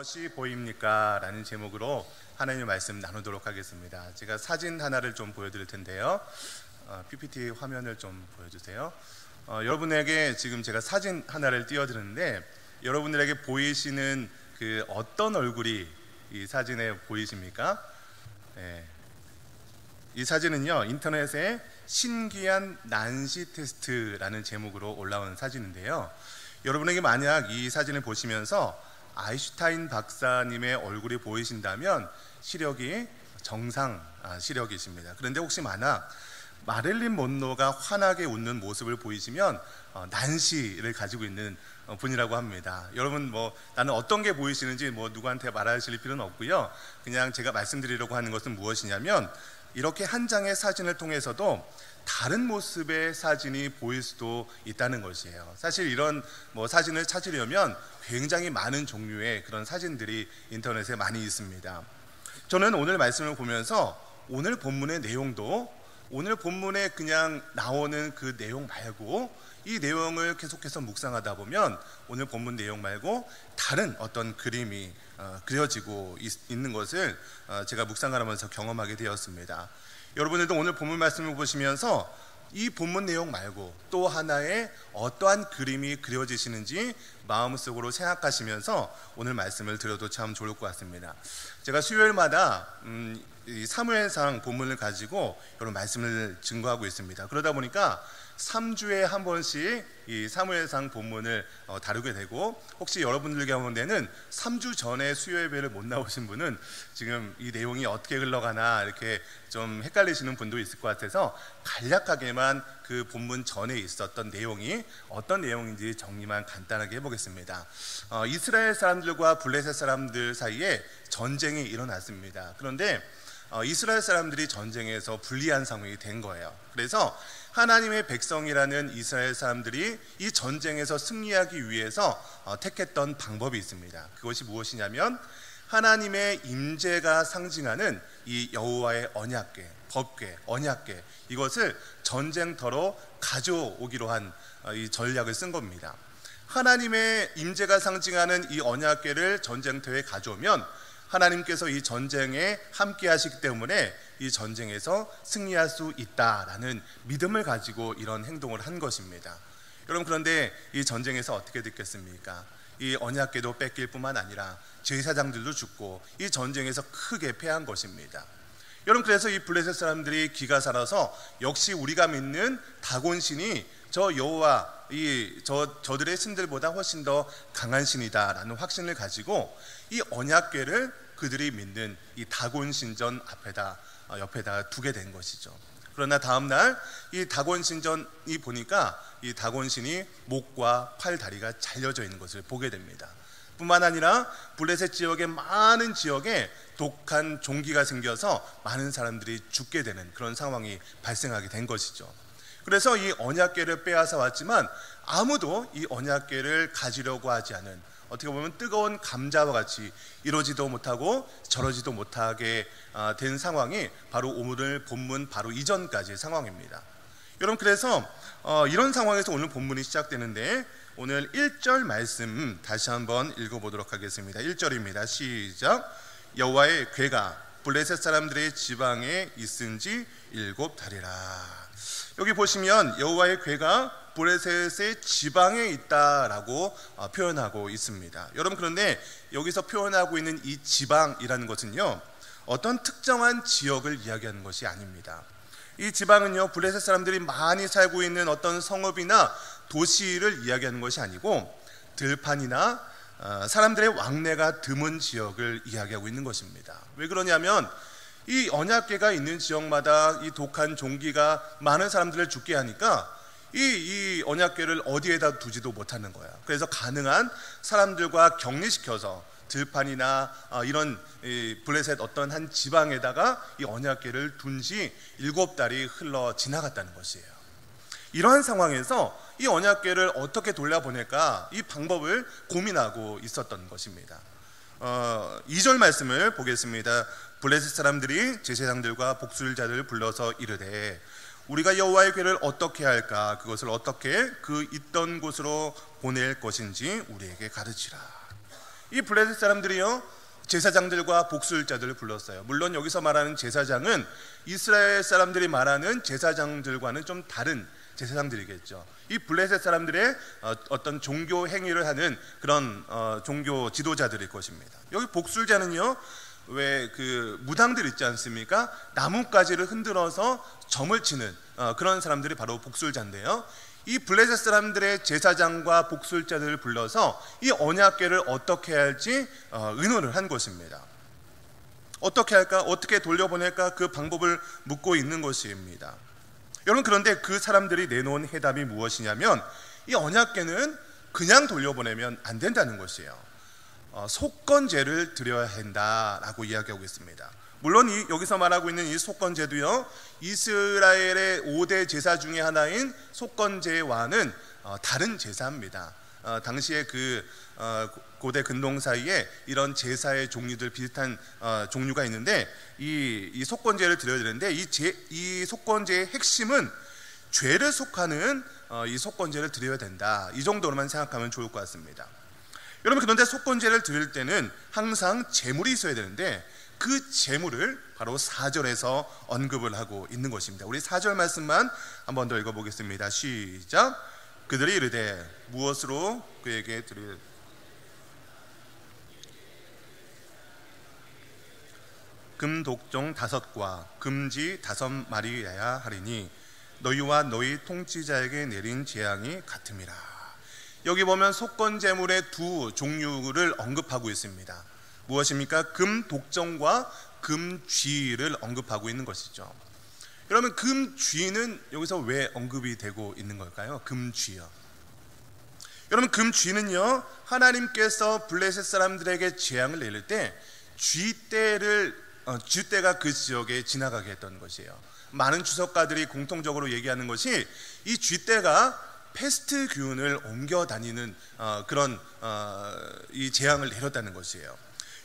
무엇이 보입니까? 라는 제목으로 하나님의 말씀 나누도록 하겠습니다. 제가 사진 하나를 좀 보여드릴 텐데요. PPT 화면을 좀 보여주세요. 여러분에게 지금 제가 사진 하나를 띄워드렸는데 여러분들에게 보이시는 그 어떤 얼굴이 이 사진에 보이십니까? 네. 이 사진은요, 인터넷에 신기한 난시 테스트라는 제목으로 올라온 사진인데요. 여러분에게 만약 이 사진을 보시면서 아인슈타인 박사님의 얼굴이 보이신다면 시력이 정상 시력이십니다. 그런데 혹시 만약 마릴린 먼로가 환하게 웃는 모습을 보이시면 난시를 가지고 있는 분이라고 합니다. 여러분 나는 어떤 게 보이시는지 누구한테 말하실 필요는 없고요. 그냥 제가 말씀드리려고 하는 것은 무엇이냐면 이렇게 한 장의 사진을 통해서도 다른 모습의 사진이 보일 수도 있다는 것이에요. 사실 이런 사진을 찾으려면 굉장히 많은 종류의 그런 사진들이 인터넷에 많이 있습니다. 저는 오늘 말씀을 보면서 오늘 본문의 내용도 오늘 본문에 그냥 나오는 그 내용 말고 이 내용을 계속해서 묵상하다 보면 오늘 본문 내용 말고 다른 어떤 그림이 그려지고 있는 것을 제가 묵상하면서 경험하게 되었습니다. 여러분들도 오늘 본문 말씀을 보시면서 이 본문 내용 말고 또 하나의 어떠한 그림이 그려지시는지 마음속으로 생각하시면서 오늘 말씀을 드려도 참 좋을 것 같습니다. 제가 수요일마다 이 사무엘상 본문을 가지고 여러분 말씀을 증거하고 있습니다. 그러다 보니까 3주에 한 번씩 이 사무엘상 본문을 다루게 되고, 혹시 여러분들 가운데는 3주 전에 수요 예배를 못 나오신 분은 지금 이 내용이 어떻게 흘러가나 이렇게 좀 헷갈리시는 분도 있을 것 같아서 간략하게만 그 본문 전에 있었던 내용이 어떤 내용인지 정리만 간단하게 해보겠습니다. 이스라엘 사람들과 블레셋 사람들 사이에 전쟁이 일어났습니다. 그런데 이스라엘 사람들이 전쟁에서 불리한 상황이 된 거예요. 그래서 하나님의 백성이라는 이스라엘 사람들이 이 전쟁에서 승리하기 위해서 택했던 방법이 있습니다. 그것이 무엇이냐면 하나님의 임재가 상징하는 이 여호와의 언약궤, 법궤, 언약궤, 이것을 전쟁터로 가져오기로 한 이 전략을 쓴 겁니다. 하나님의 임재가 상징하는 이 언약궤를 전쟁터에 가져오면 하나님께서 이 전쟁에 함께 하시기 때문에 이 전쟁에서 승리할 수 있다라는 믿음을 가지고 이런 행동을 한 것입니다. 여러분, 그런데 이 전쟁에서 어떻게 됐겠습니까? 이 언약궤도 뺏길 뿐만 아니라 제사장들도 죽고 이 전쟁에서 크게 패한 것입니다. 여러분, 그래서 이 블레셋 사람들이 기가 살아서 역시 우리가 믿는 다곤신이 저 여호와 저들의 신들보다 훨씬 더 강한 신이다라는 확신을 가지고 이 언약궤를 그들이 믿는 이 다곤 신전 옆에다 두게 된 것이죠. 그러나 다음날 이 다곤 신전이 보니까 이 다곤 신이 목과 팔, 다리가 잘려져 있는 것을 보게 됩니다. 뿐만 아니라 블레셋 지역의 많은 지역에 독한 종기가 생겨서 많은 사람들이 죽게 되는 그런 상황이 발생하게 된 것이죠. 그래서 이 언약궤를 빼앗아 왔지만 아무도 이 언약궤를 가지려고 하지 않은, 어떻게 보면 뜨거운 감자와 같이 이러지도 못하고 저러지도 못하게 된 상황이 바로 오늘 본문 바로 이전까지의 상황입니다. 여러분, 그래서 이런 상황에서 오늘 본문이 시작되는데 오늘 1절 말씀 다시 한번 읽어보도록 하겠습니다. 1절입니다. 시작. 여호와의 궤가 블레셋 사람들의 지방에 있은지 7달이라. 여기 보시면 여호와의 궤가 블레셋의 지방에 있다라고 표현하고 있습니다. 여러분, 그런데 여기서 표현하고 있는 이 지방이라는 것은요, 어떤 특정한 지역을 이야기하는 것이 아닙니다. 이 지방은요, 블레셋 사람들이 많이 살고 있는 어떤 성읍이나 도시를 이야기하는 것이 아니고 들판이나 사람들의 왕래가 드문 지역을 이야기하고 있는 것입니다. 왜 그러냐면 이 언약궤가 있는 지역마다 이 독한 종기가 많은 사람들을 죽게 하니까 이 언약궤를 어디에다 두지도 못하는 거야. 그래서 가능한 사람들과 격리시켜서 들판이나 이런 블레셋 어떤 한 지방에다가 이 언약궤를 둔 지 7달이 흘러 지나갔다는 것이에요. 이러한 상황에서 이 언약궤를 어떻게 돌려보낼까, 이 방법을 고민하고 있었던 것입니다. 2절 말씀을 보겠습니다. 블레셋 사람들이 제사장들과 복술자들을 불러서 이르되 우리가 여호와의 궤를 어떻게 할까, 그것을 어떻게 그 있던 곳으로 보낼 것인지 우리에게 가르치라. 이 블레셋 사람들이요 제사장들과 복술자들을 불렀어요. 물론 여기서 말하는 제사장은 이스라엘 사람들이 말하는 제사장들과는 좀 다른 제사장들이겠죠. 이 블레셋 사람들의 어떤 종교 행위를 하는 그런 종교 지도자들일 것입니다. 여기 복술자는요, 왜 그 무당들 있지 않습니까? 나뭇가지를 흔들어서 점을 치는 그런 사람들이 바로 복술자인데요. 이 블레셋 사람들의 제사장과 복술자들을 불러서 이 언약궤를 어떻게 해야 할지 의논을 한 것입니다. 어떻게 할까? 어떻게 돌려보낼까? 그 방법을 묻고 있는 것입니다. 여러분, 그런데 그 사람들이 내놓은 해답이 무엇이냐면 이 언약궤는 그냥 돌려보내면 안 된다는 것이에요. 속건제를 드려야 한다라고 이야기하고 있습니다. 물론 여기서 말하고 있는 이 속건제도요, 이스라엘의 5대 제사 중에 하나인 속건제와는 다른 제사입니다. 당시에 그 고대 근동 사이에 이런 제사의 종류들 비슷한 종류가 있는데 이 속건제를 드려야 되는데 이 속건제의 핵심은 죄를 속하는 이 속건제를 드려야 된다. 이 정도로만 생각하면 좋을 것 같습니다. 여러분, 그런데 속건제를 드릴 때는 항상 제물이 있어야 되는데 그 제물을 바로 4절에서 언급을 하고 있는 것입니다. 우리 4절 말씀만 한 번 더 읽어보겠습니다. 시작. 그들이 이르되 무엇으로 그에게 드릴 금독종 5과 금지 5마리여야 하리니 너희와 너희 통치자에게 내린 재앙이 같음이라. 여기 보면 속건제물의 두 종류를 언급하고 있습니다. 무엇입니까? 금독종과 금쥐를 언급하고 있는 것이죠. 여러분, 금쥐는 여기서 왜 언급이 되고 있는 걸까요? 금쥐요. 여러분, 금쥐는요, 하나님께서 블레셋 사람들에게 재앙을 내릴 때 쥐떼가 그 지역에 지나가게 했던 것이에요. 많은 주석가들이 공통적으로 얘기하는 것이 이 쥐떼가 패스트균을 옮겨 다니는 그런 이 재앙을 내렸다는 것이에요.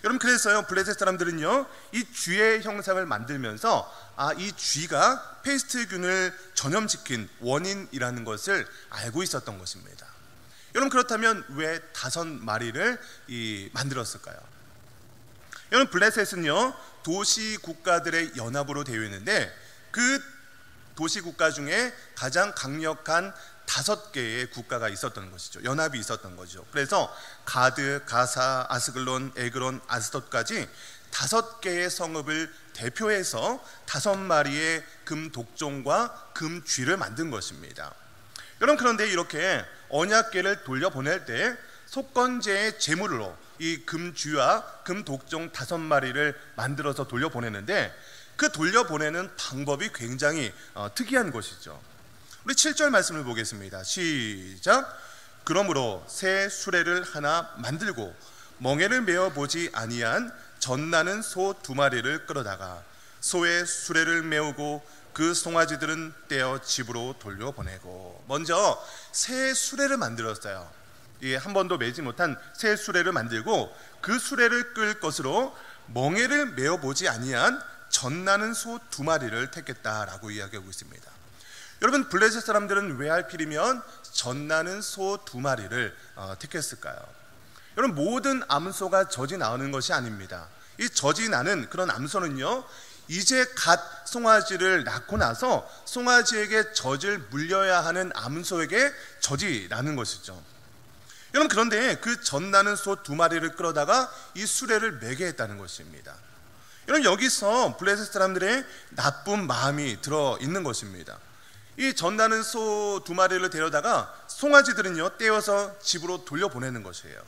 여러분, 그래서요 블레셋 사람들은요 이 쥐의 형상을 만들면서 이 쥐가 패스트균을 전염시킨 원인이라는 것을 알고 있었던 것입니다. 여러분, 그렇다면 왜 5마리를 만들었을까요? 여러분, 블레셋은요 도시 국가들의 연합으로 되어 있는데 그 도시 국가 중에 가장 강력한 5개의 국가가 있었던 것이죠. 연합이 있었던 거죠. 그래서 가드, 가사, 아스글론, 에그론, 아스돗까지 5개의 성읍을 대표해서 5마리의 금독종과 금쥐를 만든 것입니다. 여러분, 그런데 이렇게 언약궤를 돌려보낼 때 속건제의 제물로 이 금쥐와 금독종 5마리를 만들어서 돌려보내는데 그 돌려보내는 방법이 굉장히 특이한 것이죠. 우리 7절 말씀을 보겠습니다. 시작. 그러므로 새 수레를 하나 만들고 멍에를 메어보지 아니한 젖나는 소 2마리를 끌어다가 소의 수레를 메우고 그 송아지들은 떼어 집으로 돌려보내고. 먼저 새 수레를 만들었어요. 한 번도 매지 못한 새 수레를 만들고 그 수레를 끌 것으로 멍에를 메어보지 아니한 젖나는 소 2마리를 택했다라고 이야기하고 있습니다. 여러분, 블레셋 사람들은 왜 하필이면 젖나는 소 2마리를 택했을까요? 여러분, 모든 암소가 젖이 나오는 것이 아닙니다. 이 젖이 나는 그런 암소는요 이제 갓 송아지를 낳고 나서 송아지에게 젖을 물려야 하는 암소에게 젖이 나는 것이죠. 여러분, 그런데 그 젖나는 소 2마리를 끌어다가 이 수레를 매게 했다는 것입니다. 여러분, 여기서 블레셋 사람들의 나쁜 마음이 들어 있는 것입니다. 이 젖나는 소 2마리를 데려다가 송아지들은요 떼어서 집으로 돌려보내는 것이에요.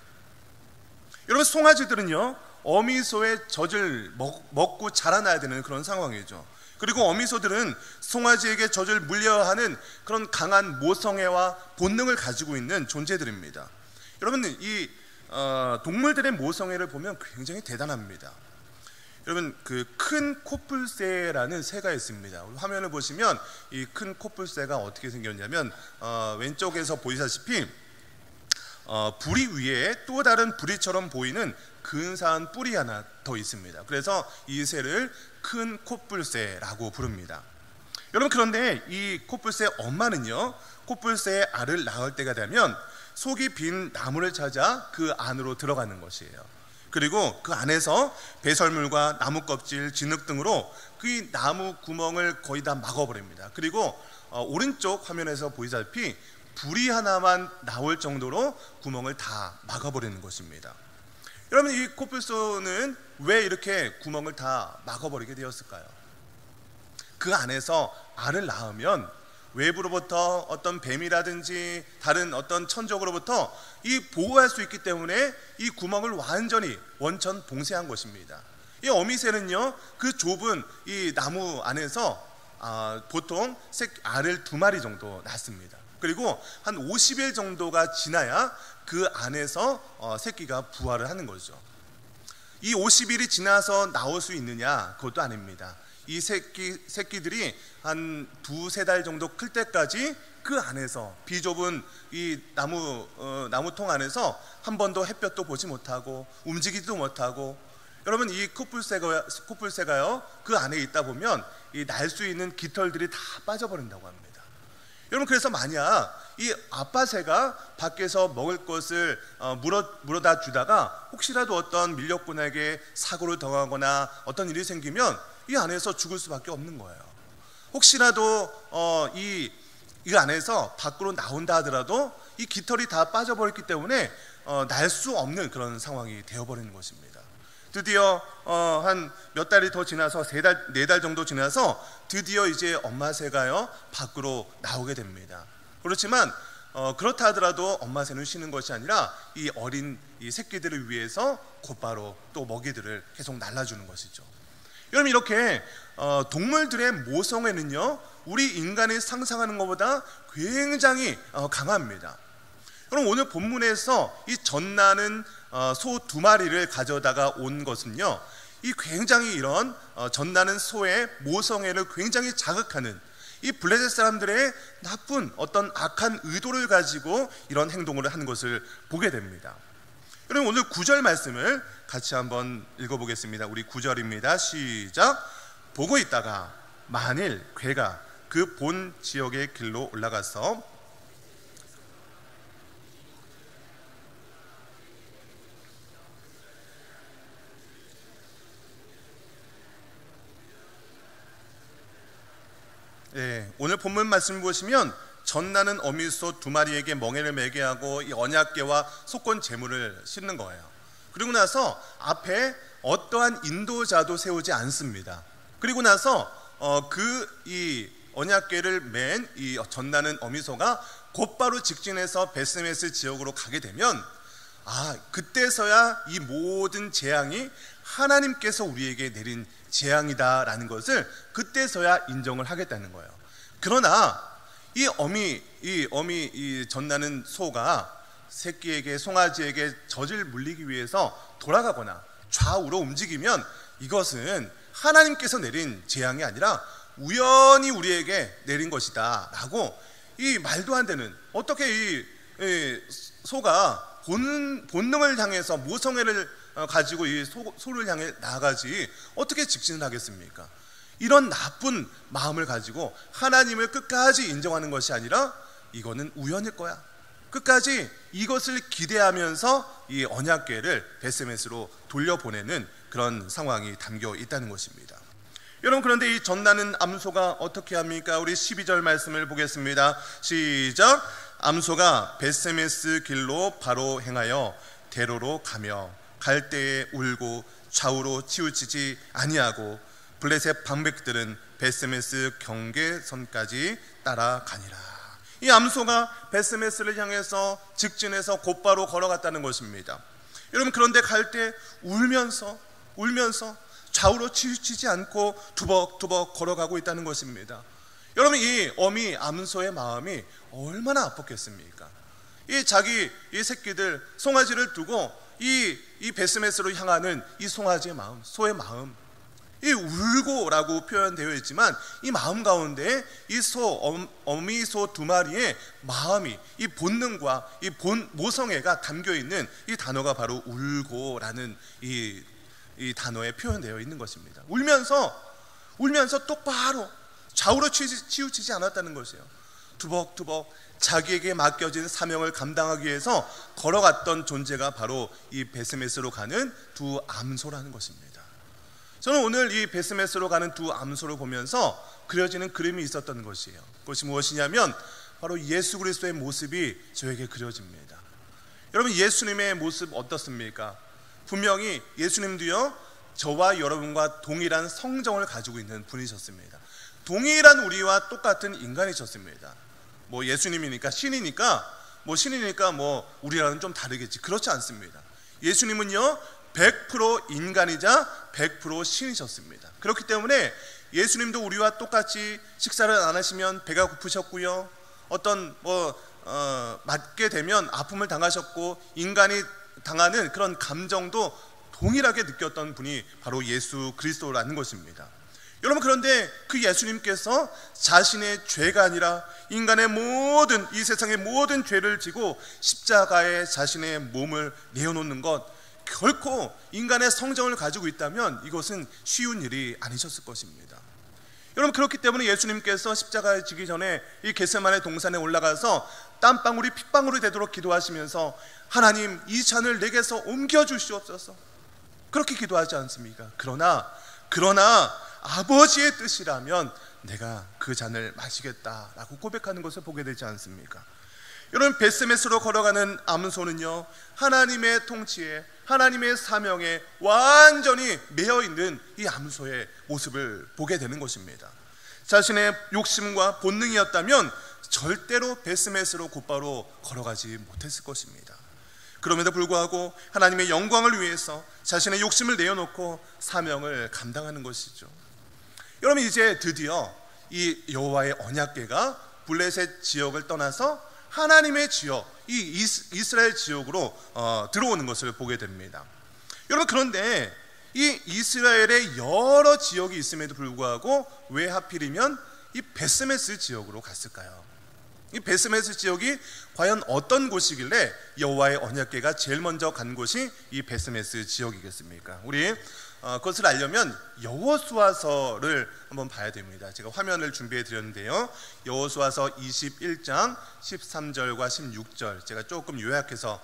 여러분, 송아지들은요 어미소의 젖을 먹고 자라나야 되는 그런 상황이죠. 그리고 어미소들은 송아지에게 젖을 물려야 하는 그런 강한 모성애와 본능을 가지고 있는 존재들입니다. 여러분, 이 동물들의 모성애를 보면 굉장히 대단합니다. 여러분, 그 큰 코뿔새라는 새가 있습니다. 화면을 보시면 이 큰 코뿔새가 어떻게 생겼냐면 왼쪽에서 보이다시피 부리 위에 또 다른 부리처럼 보이는 근사한 뿔이 하나 더 있습니다. 그래서 이 새를 큰 코뿔새라고 부릅니다. 여러분, 그런데 이 코뿔새 엄마는요 코뿔새의 알을 낳을 때가 되면 속이 빈 나무를 찾아 그 안으로 들어가는 것이에요. 그리고 그 안에서 배설물과 나무 껍질, 진흙 등으로 그 나무 구멍을 거의 다 막아버립니다. 그리고 오른쪽 화면에서 보이다시피 불이 하나만 나올 정도로 구멍을 다 막아버리는 것입니다. 여러분, 이 코뿔소는 왜 이렇게 구멍을 다 막아버리게 되었을까요? 그 안에서 알을 낳으면 외부로부터 어떤 뱀이라든지 다른 어떤 천적으로부터 이 보호할 수 있기 때문에 이 구멍을 완전히 원천 봉쇄한 것입니다. 이 어미새는요, 그 좁은 이 나무 안에서 보통 알을 2마리 정도 낳습니다. 그리고 한 50일 정도가 지나야 그 안에서 새끼가 부화를 하는 거죠. 이 50일이 지나서 나올 수 있느냐? 그것도 아닙니다. 이 새끼들이 한 2-3달 정도 클 때까지 그 안에서 비좁은 이 나무통 안에서 한 번도 햇볕도 보지 못하고 움직이지도 못하고, 여러분, 이 코뿔새가요 그 안에 있다 보면 이 날 수 있는 깃털들이 다 빠져버린다고 합니다. 여러분, 그래서 만약 이 아빠 새가 밖에서 먹을 것을 물어다 주다가 혹시라도 어떤 밀렵꾼에게 사고를 당하거나 어떤 일이 생기면 이 안에서 죽을 수밖에 없는 거예요. 혹시라도 이 안에서 밖으로 나온다 하더라도 이 깃털이 다 빠져버렸기 때문에 날 수 없는 그런 상황이 되어버리는 것입니다. 드디어 한 몇 달이 더 지나서 3달, 4달 정도 지나서 드디어 이제 엄마 새가요 밖으로 나오게 됩니다. 그렇지만 그렇다 하더라도 엄마 새는 쉬는 것이 아니라 이 어린 이 새끼들을 위해서 곧바로 또 먹이들을 계속 날라주는 것이죠. 여러분, 이렇게 동물들의 모성애는요 우리 인간이 상상하는 것보다 굉장히 강합니다. 그럼 오늘 본문에서 이 젖나는 소 2마리를 가져다가 온 것은요, 이 굉장히 이런 젖나는 소의 모성애를 굉장히 자극하는 이 블레셋 사람들의 나쁜 어떤 악한 의도를 가지고 이런 행동을 하는 것을 보게 됩니다. 여러분, 오늘 9절 말씀을 같이 한번 읽어보겠습니다. 우리 9절입니다. 시작. 보고 있다가 만일 괴가 그 본 지역의 길로 올라가서 오늘 본문 말씀 보시면 젖나는 어미소 2마리에게 멍에를 매게 하고 이 언약궤와 속건 제물을 싣는 거예요. 그리고 나서 앞에 어떠한 인도자도 세우지 않습니다. 그리고 나서 이 언약궤를 맨 이 젖나는 어미소가 곧바로 직진해서 베스메스 지역으로 가게 되면 그때서야 이 모든 재앙이 하나님께서 우리에게 내린 재앙이다라는 것을 그때서야 인정을 하겠다는 거예요. 그러나 이 젖나는 소가 새끼에게, 송아지에게 젖을 물리기 위해서 돌아가거나 좌우로 움직이면 이것은 하나님께서 내린 재앙이 아니라 우연히 우리에게 내린 것이다 라고, 이 말도 안 되는, 어떻게 이 소가 본능을 향해서 모성애를 가지고 이 소를 향해 나아가지 어떻게 직진을 하겠습니까? 이런 나쁜 마음을 가지고 하나님을 끝까지 인정하는 것이 아니라 이거는 우연일 거야, 끝까지 이것을 기대하면서 이 언약궤를 베스메스로 돌려보내는 그런 상황이 담겨 있다는 것입니다. 여러분, 그런데 이 젖나는 암소가 어떻게 합니까? 우리 12절 말씀을 보겠습니다. 시작. 암소가 베스메스 길로 바로 행하여 대로로 가며 갈 때에 울고 좌우로 치우치지 아니하고 블레셋 방백들은 베스메스 경계선까지 따라가니라. 이 암소가 베스메스를 향해서 직진해서 곧바로 걸어갔다는 것입니다. 여러분, 그런데 갈 때 울면서 좌우로 치우치지 않고 두벅두벅 걸어가고 있다는 것입니다. 여러분, 이 어미 암소의 마음이 얼마나 아팠겠습니까? 이 새끼들 송아지를 두고 이 베스메스로 향하는 이 송아지의 마음, 소의 마음, 이 울고라고 표현되어 있지만 이 마음 가운데 이 어미 소 2마리의 마음이, 이 본능과 이 모성애가 담겨 있는 이 단어가 바로 울고라는 이 단어에 표현되어 있는 것입니다. 울면서 똑바로 좌우로 치우치지 않았다는 것이에요. 투벅투벅 자기에게 맡겨진 사명을 감당하기 위해서 걸어갔던 존재가 바로 이 베스메스로 가는 두 암소라는 것입니다. 저는 오늘 이 베스메스로 가는 두 암소를 보면서 그려지는 그림이 있었던 것이에요. 그것이 무엇이냐면 바로 예수 그리스도의 모습이 저에게 그려집니다. 여러분, 예수님의 모습 어떻습니까? 분명히 예수님도요, 저와 여러분과 동일한 성정을 가지고 있는 분이셨습니다. 동일한 우리와 똑같은 인간이셨습니다. 뭐 예수님이니까 신이니까 우리랑은 좀 다르겠지. 그렇지 않습니다. 예수님은요 100% 인간이자 100% 신이셨습니다. 그렇기 때문에 예수님도 우리와 똑같이 식사를 안 하시면 배가 고프셨고요, 맞게 되면 아픔을 당하셨고, 인간이 당하는 그런 감정도 동일하게 느꼈던 분이 바로 예수 그리스도라는 것입니다. 여러분, 그런데 그 예수님께서 자신의 죄가 아니라 인간의 모든, 이 세상의 모든 죄를 지고 십자가에 자신의 몸을 내어놓는 것, 결코 인간의 성정을 가지고 있다면 이것은 쉬운 일이 아니셨을 것입니다. 여러분, 그렇기 때문에 예수님께서 십자가에 지기 전에 이 겟세마네 동산에 올라가서 땀방울이 핏방울이 되도록 기도하시면서 하나님, 이 잔을 내게서 옮겨주시옵소서, 그렇게 기도하지 않습니까? 그러나 아버지의 뜻이라면 내가 그 잔을 마시겠다라고 고백하는 것을 보게 되지 않습니까? 여러분, 베스메스로 걸어가는 암소는요, 하나님의 통치에, 하나님의 사명에 완전히 매여있는 이 암소의 모습을 보게 되는 것입니다. 자신의 욕심과 본능이었다면 절대로 베스메스로 곧바로 걸어가지 못했을 것입니다. 그럼에도 불구하고 하나님의 영광을 위해서 자신의 욕심을 내어놓고 사명을 감당하는 것이죠. 여러분, 이제 드디어 이 여호와의 언약궤가 블레셋 지역을 떠나서 하나님의 지역, 이 이스라엘 지역으로 들어오는 것을 보게 됩니다. 여러분, 그런데 이 이스라엘의 여러 지역이 있음에도 불구하고 왜 하필이면 이 베스메스 지역으로 갔을까요? 이 베스메스 지역이 과연 어떤 곳이길래 여호와의 언약궤가 제일 먼저 간 곳이 이 베스메스 지역이겠습니까? 우리 그것을 알려면 여호수아서를 한번 봐야 됩니다. 제가 화면을 준비해 드렸는데요, 여호수아서 21장 13절과 16절 제가 조금 요약해서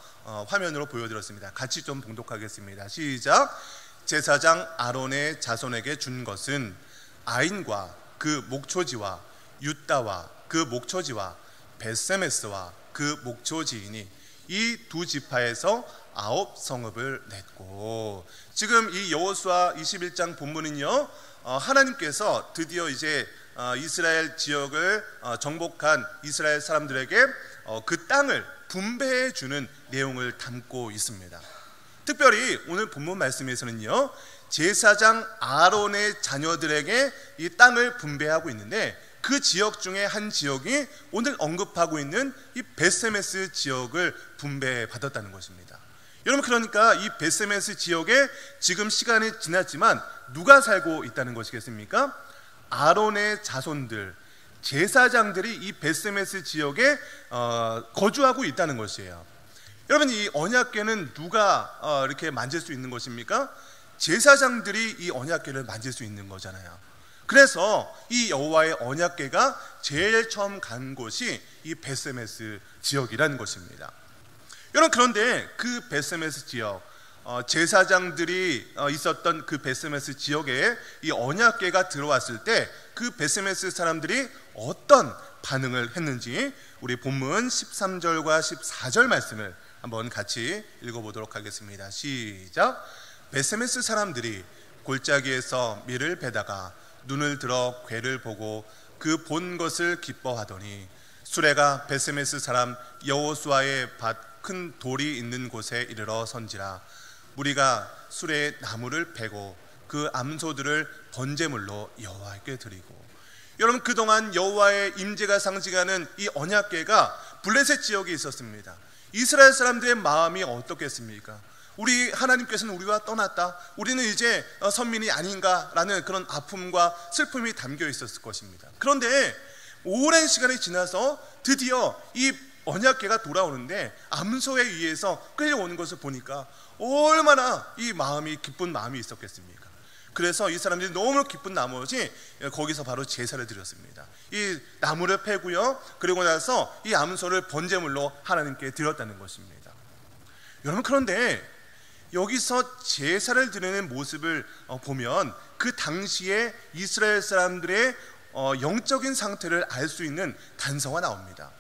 화면으로 보여드렸습니다. 같이 좀 봉독하겠습니다. 시작. 제사장 아론의 자손에게 준 것은 아인과 그 목초지와 윳다와 그 목초지와 베세메스와 그 목초지이니 이 두 지파에서 9성읍을 냈고, 지금 이 여호수아 21장 본문은요, 하나님께서 드디어 이제 이스라엘 지역을 정복한 이스라엘 사람들에게 그 땅을 분배해 주는 내용을 담고 있습니다. 특별히 오늘 본문 말씀에서는요, 제사장 아론의 자녀들에게 이 땅을 분배하고 있는데, 그 지역 중에 한 지역이 오늘 언급하고 있는 이 베스메스 지역을 분배받았다는 것입니다. 여러분, 그러니까 이 베스메스 지역에 지금 시간이 지났지만 누가 살고 있다는 것이겠습니까? 아론의 자손들, 제사장들이 이 베스메스 지역에 거주하고 있다는 것이에요. 여러분, 이 언약궤는 누가 이렇게 만질 수 있는 것입니까? 제사장들이 이 언약궤를 만질 수 있는 거잖아요. 그래서 이 여호와의 언약궤가 제일 처음 간 곳이 이 베스메스 지역이라는 것입니다. 여러분, 그런데 그 베스메스 지역, 제사장들이 있었던 그 베스메스 지역에 이 언약궤가 들어왔을 때 그 베스메스 사람들이 어떤 반응을 했는지 우리 본문 13절과 14절 말씀을 한번 같이 읽어보도록 하겠습니다. 시작. 베스메스 사람들이 골짜기에서 밀을 베다가 눈을 들어 궤를 보고 그 본 것을 기뻐하더니 수레가 베스메스 사람 여호수아의 밭 큰 돌이 있는 곳에 이르러 선지라. 무리가 수레에 나무를 베고 그 암소들을 번제물로 여호와께 드리고. 여러분, 그동안 여호와의 임재가 상징하는 이 언약궤가 블레셋 지역에 있었습니다. 이스라엘 사람들의 마음이 어떻겠습니까? 우리 하나님께서는 우리와 떠났다, 우리는 이제 선민이 아닌가라는 그런 아픔과 슬픔이 담겨 있었을 것입니다. 그런데 오랜 시간이 지나서 드디어 이 언약궤가 돌아오는데 암소에 의해서 끌려오는 것을 보니까 얼마나 이 마음이 기쁜 마음이 있었겠습니까? 그래서 이 사람들이 너무 기쁜 나머지 거기서 바로 제사를 드렸습니다. 이 나무를 패고요, 그리고 나서 이 암소를 번제물로 하나님께 드렸다는 것입니다. 여러분, 그런데 여기서 제사를 드리는 모습을 보면 그 당시에 이스라엘 사람들의 영적인 상태를 알 수 있는 단서가 나옵니다.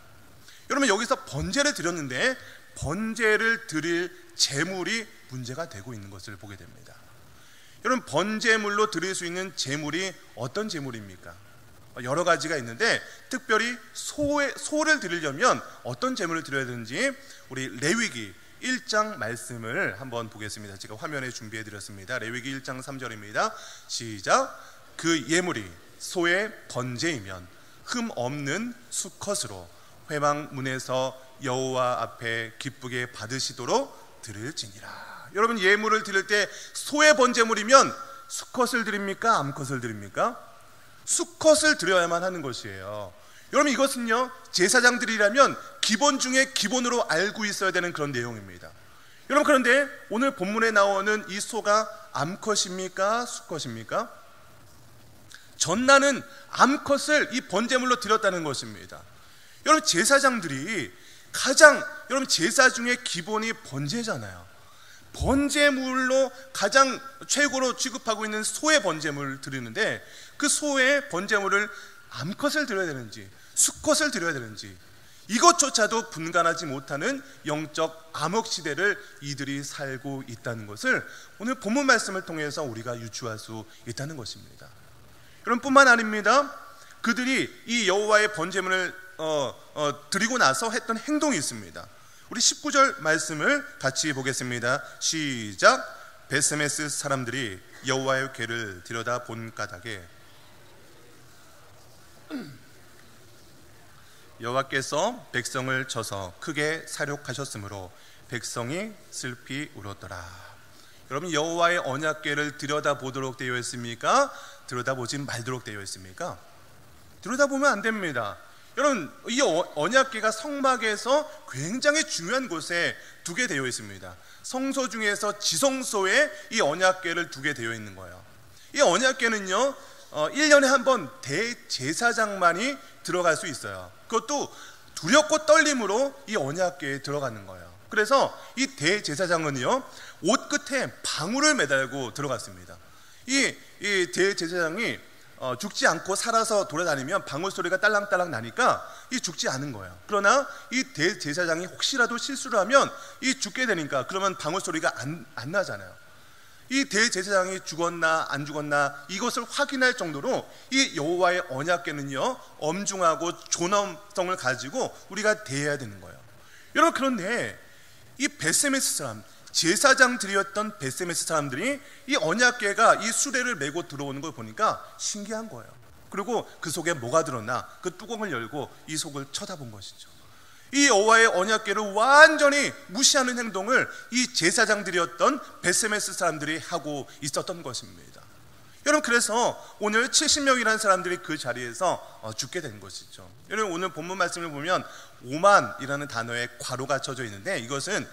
여러분, 여기서 번제를 드렸는데 번제를 드릴 제물이 문제가 되고 있는 것을 보게 됩니다. 여러분, 번제물로 드릴 수 있는 제물이 어떤 제물입니까? 여러 가지가 있는데 특별히 소를 드리려면 어떤 제물을 드려야 되는지 우리 레위기 1장 말씀을 한번 보겠습니다. 제가 화면에 준비해 드렸습니다. 레위기 1장 3절입니다. 시작. 그 예물이 소의 번제이면 흠 없는 수컷으로 회막문에서 여호와 앞에 기쁘게 받으시도록 드릴지니라. 여러분, 예물을 드릴 때 소의 번제물이면 수컷을 드립니까? 암컷을 드립니까? 수컷을 드려야만 하는 것이에요. 여러분, 이것은요, 제사장들이라면 기본 중에 기본으로 알고 있어야 되는 그런 내용입니다. 여러분, 그런데 오늘 본문에 나오는 이 소가 암컷입니까? 수컷입니까? 전나는 암컷을 이 번제물로 드렸다는 것입니다. 여러분, 제사장들이 여러분, 제사 중에 기본이 번제잖아요. 번제물로 가장 최고로 취급하고 있는 소의 번제물을 드리는데 그 소의 번제물을 암컷을 드려야 되는지 수컷을 드려야 되는지 이것조차도 분간하지 못하는 영적 암흑 시대를 이들이 살고 있다는 것을 오늘 본문 말씀을 통해서 우리가 유추할 수 있다는 것입니다. 여러분, 뿐만 아닙니다. 그들이 이 여호와의 번제물을 드리고 나서 했던 행동이 있습니다. 우리 19절 말씀을 같이 보겠습니다. 시작. 베세메스 사람들이 여호와의 궤를 들여다 본 까닭에 여호와께서 백성을 쳐서 크게 사륙하셨으므로 백성이 슬피 울었더라. 여러분, 여호와의 언약궤를 들여다보도록 되어 있습니까? 들여다보지 말도록 되어 있습니까? 들여다보면 안 됩니다. 여러분, 이 언약궤가 성막에서 굉장히 중요한 곳에 두게 되어 있습니다. 성소 중에서 지성소에 이 언약궤를 두게 되어 있는 거예요. 이 언약궤는요 1년에 한 번 대제사장만이 들어갈 수 있어요. 그것도 두렵고 떨림으로 이 언약궤에 들어가는 거예요. 그래서 이 대제사장은요 옷 끝에 방울을 매달고 들어갔습니다. 이 대제사장이 죽지 않고 살아서 돌아다니면 방울 소리가 딸랑딸랑 나니까 이 죽지 않은 거예요. 그러나 이 대제사장이 혹시라도 실수를 하면 이 죽게 되니까 그러면 방울 소리가 안 나잖아요. 이 대제사장이 죽었나 안 죽었나 이것을 확인할 정도로 이 여호와의 언약궤는요 엄중하고 존엄성을 가지고 우리가 대해야 되는 거예요. 여러분, 그런데 이 베세메스 사람, 제사장들이었던 베세메스 사람들이 이 언약궤가 이 수레를 메고 들어오는 걸 보니까 신기한 거예요. 그리고 그 속에 뭐가 들었나 그 뚜껑을 열고 이 속을 쳐다본 것이죠. 이 여호와의 언약궤를 완전히 무시하는 행동을 이 제사장들이었던 베세메스 사람들이 하고 있었던 것입니다. 여러분, 그래서 오늘 70명이라는 사람들이 그 자리에서 죽게 된 것이죠. 여러분, 오늘 본문 말씀을 보면 오만이라는 단어에 괄호가 쳐져 있는데 이것은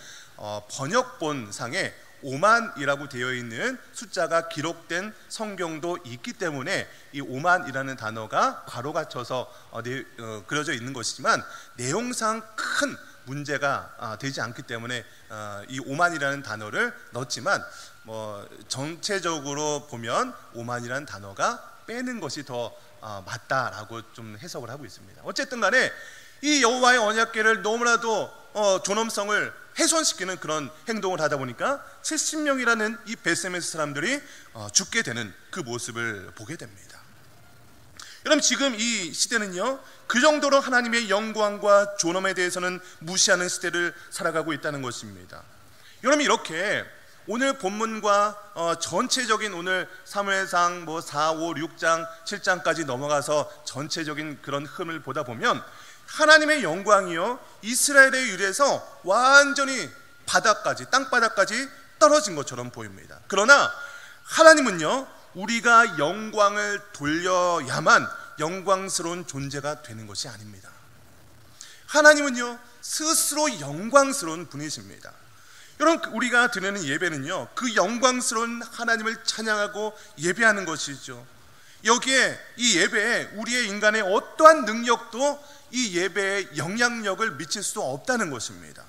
번역본상에 오만이라고 되어 있는 숫자가 기록된 성경도 있기 때문에 이 오만이라는 단어가 괄호가 쳐서 그려져 있는 것이지만 내용상 큰 문제가 되지 않기 때문에 이 오만이라는 단어를 넣었지만 전체적으로 보면 오만이라는 단어가 빼는 것이 더 맞다라고 좀 해석을 하고 있습니다. 어쨌든 간에 이 여호와의 언약궤를 너무나도 존엄성을 훼손시키는 그런 행동을 하다 보니까 70명이라는 이 베세메스 사람들이 죽게 되는 그 모습을 보게 됩니다. 여러분, 지금 이 시대는요 그 정도로 하나님의 영광과 존엄에 대해서는 무시하는 시대를 살아가고 있다는 것입니다. 여러분, 이렇게 오늘 본문과 전체적인 오늘 사무엘상 4, 5, 6장, 7장까지 넘어가서 전체적인 그런 흐름을 보다 보면 하나님의 영광이요 이스라엘의 유래에서 완전히 바닥까지 땅바닥까지 떨어진 것처럼 보입니다. 그러나 하나님은요 우리가 영광을 돌려야만 영광스러운 존재가 되는 것이 아닙니다. 하나님은요 스스로 영광스러운 분이십니다. 여러분, 우리가 드리는 예배는요, 그 영광스러운 하나님을 찬양하고 예배하는 것이죠. 여기에 이 예배에 우리의 인간의 어떠한 능력도 이 예배에 영향력을 미칠 수 없다는 것입니다.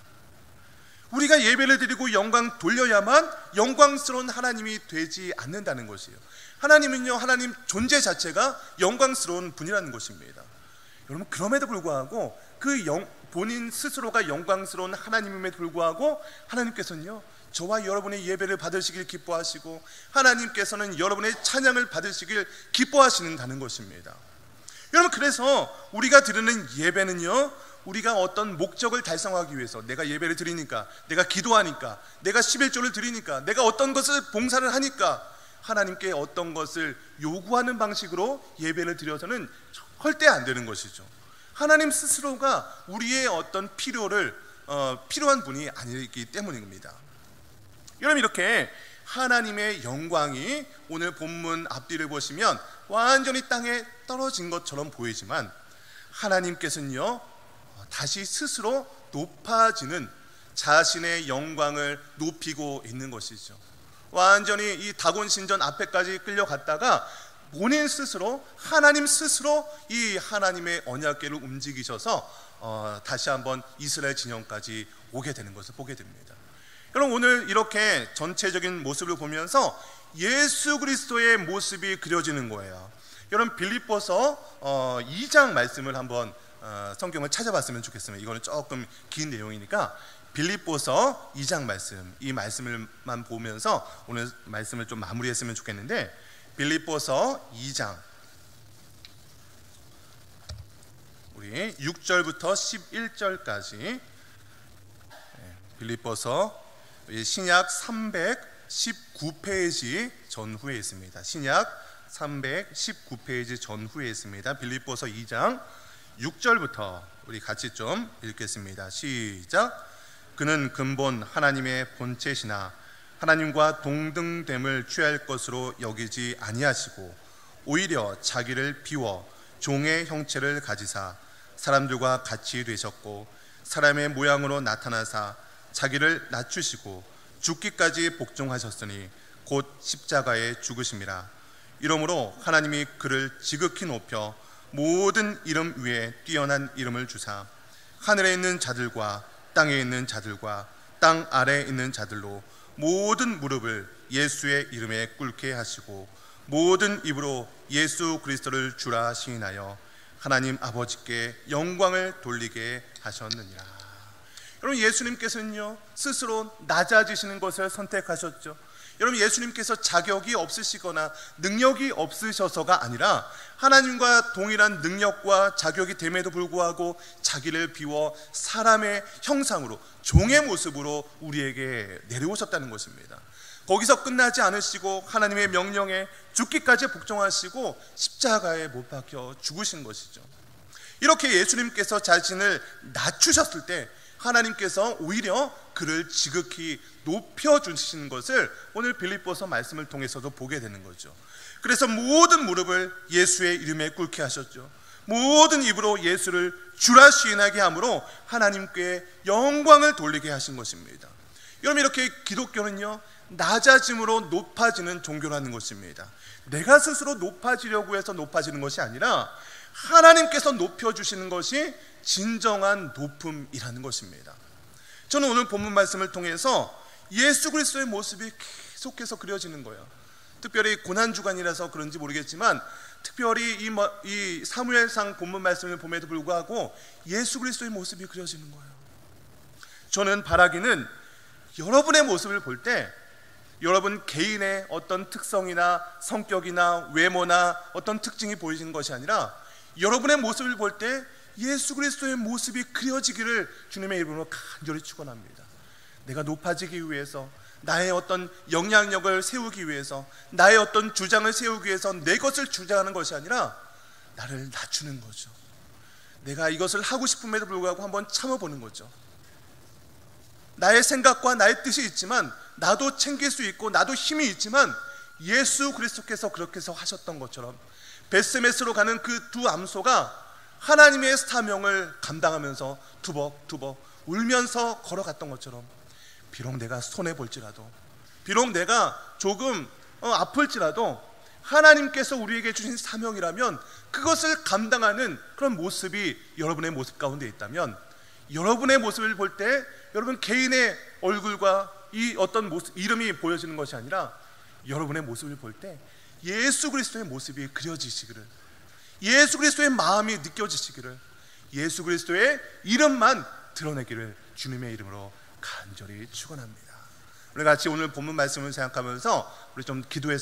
우리가 예배를 드리고 영광 돌려야만 영광스러운 하나님이 되지 않는다는 것이에요. 하나님은요, 하나님 존재 자체가 영광스러운 분이라는 것입니다. 여러분, 그럼에도 불구하고 본인 스스로가 영광스러운 하나님임에도 불구하고 하나님께서는요, 저와 여러분의 예배를 받으시길 기뻐하시고 하나님께서는 여러분의 찬양을 받으시길 기뻐하시는다는 것입니다. 여러분, 그래서 우리가 드리는 예배는요, 우리가 어떤 목적을 달성하기 위해서, 내가 예배를 드리니까, 내가 기도하니까, 내가 11조를 드리니까, 내가 어떤 것을 봉사를 하니까 하나님께 어떤 것을 요구하는 방식으로 예배를 드려서는 절대 안 되는 것이죠. 하나님 스스로가 우리의 어떤 필요한 분이 아니기 때문입니다. 여러분, 이렇게 하나님의 영광이 오늘 본문 앞뒤를 보시면 완전히 땅에 떨어진 것처럼 보이지만 하나님께서는요, 다시 스스로 높아지는 자신의 영광을 높이고 있는 것이죠. 완전히 이 다곤 신전 앞에까지 끌려갔다가 본인 스스로, 하나님 스스로 이 하나님의 언약궤를 움직이셔서 다시 한번 이스라엘 진영까지 오게 되는 것을 보게 됩니다. 여러분, 오늘 이렇게 전체적인 모습을 보면서 예수 그리스도의 모습이 그려지는 거예요. 여러분, 빌립보서 2장 말씀을 한번 성경을 찾아봤으면 좋겠습니다. 이거는 조금 긴 내용이니까 빌립보서 2장 말씀, 이 말씀을만 보면서 오늘 말씀을 좀 마무리했으면 좋겠는데, 빌립보서 2장 우리 6절부터 11절까지 빌립보서 신약 319페이지 전후에 있습니다. 신약 319페이지 전후에 있습니다. 빌립보서 2장 6절부터 우리 같이 좀 읽겠습니다. 시작. 그는 근본 하나님의 본체시나 하나님과 동등됨을 취할 것으로 여기지 아니하시고 오히려 자기를 비워 종의 형체를 가지사 사람들과 같이 되셨고 사람의 모양으로 나타나사 자기를 낮추시고 죽기까지 복종하셨으니 곧 십자가에 죽으심이라. 이러므로 하나님이 그를 지극히 높여 모든 이름 위에 뛰어난 이름을 주사 하늘에 있는 자들과 땅에 있는 자들과 땅 아래에 있는 자들로 모든 무릎을 예수의 이름에 꿇게 하시고 모든 입으로 예수 그리스도를 주라 시인하여 하나님 아버지께 영광을 돌리게 하셨느니라. 여러분, 예수님께서는요, 스스로 낮아지시는 것을 선택하셨죠. 여러분, 예수님께서 자격이 없으시거나 능력이 없으셔서가 아니라 하나님과 동일한 능력과 자격이 됨에도 불구하고 자기를 비워 사람의 형상으로, 종의 모습으로 우리에게 내려오셨다는 것입니다. 거기서 끝나지 않으시고 하나님의 명령에 죽기까지 복종하시고 십자가에 못 박혀 죽으신 것이죠. 이렇게 예수님께서 자신을 낮추셨을 때 하나님께서 오히려 그를 지극히 높여주시는 것을 오늘 빌립보서 말씀을 통해서도 보게 되는 거죠. 그래서 모든 무릎을 예수의 이름에 꿇게 하셨죠. 모든 입으로 예수를 주라 시인하게 함으로 하나님께 영광을 돌리게 하신 것입니다. 여러분, 이렇게 기독교는요, 낮아짐으로 높아지는 종교라는 것입니다. 내가 스스로 높아지려고 해서 높아지는 것이 아니라 하나님께서 높여주시는 것이 진정한 높음이라는 것입니다. 저는 오늘 본문 말씀을 통해서 예수 그리스도의 모습이 계속해서 그려지는 거예요. 특별히 고난주간이라서 그런지 모르겠지만 특별히 이 사무엘상 본문 말씀을 봄에도 불구하고 예수 그리스도의 모습이 그려지는 거예요. 저는 바라기는 여러분의 모습을 볼 때 여러분 개인의 어떤 특성이나 성격이나 외모나 어떤 특징이 보이는 것이 아니라 여러분의 모습을 볼 때 예수 그리스도의 모습이 그려지기를 주님의 이름으로 간절히 축원합니다. 내가 높아지기 위해서, 나의 어떤 영향력을 세우기 위해서, 나의 어떤 주장을 세우기 위해서 내 것을 주장하는 것이 아니라 나를 낮추는 거죠. 내가 이것을 하고 싶음에도 불구하고 한번 참아보는 거죠. 나의 생각과 나의 뜻이 있지만, 나도 챙길 수 있고 나도 힘이 있지만 예수 그리스도께서 그렇게 해서 하셨던 것처럼 벳세메스로 가는 그 두 암소가 하나님의 사명을 감당하면서 투벅투벅 울면서 걸어갔던 것처럼 비록 내가 손해 볼지라도, 비록 내가 조금 아플지라도 하나님께서 우리에게 주신 사명이라면 그것을 감당하는 그런 모습이 여러분의 모습 가운데 있다면, 여러분의 모습을 볼 때 여러분 개인의 얼굴과 이 어떤 모습, 이름이 보여지는 것이 아니라 여러분의 모습을 볼 때 예수 그리스도의 모습이 그려지시기를, 예수 그리스도의 마음이 느껴지시기를, 예수 그리스도의 이름만 드러내기를 주님의 이름으로 간절히 축원합니다. 우리 같이 오늘 본문 말씀을 생각하면서 우리 좀 기도해서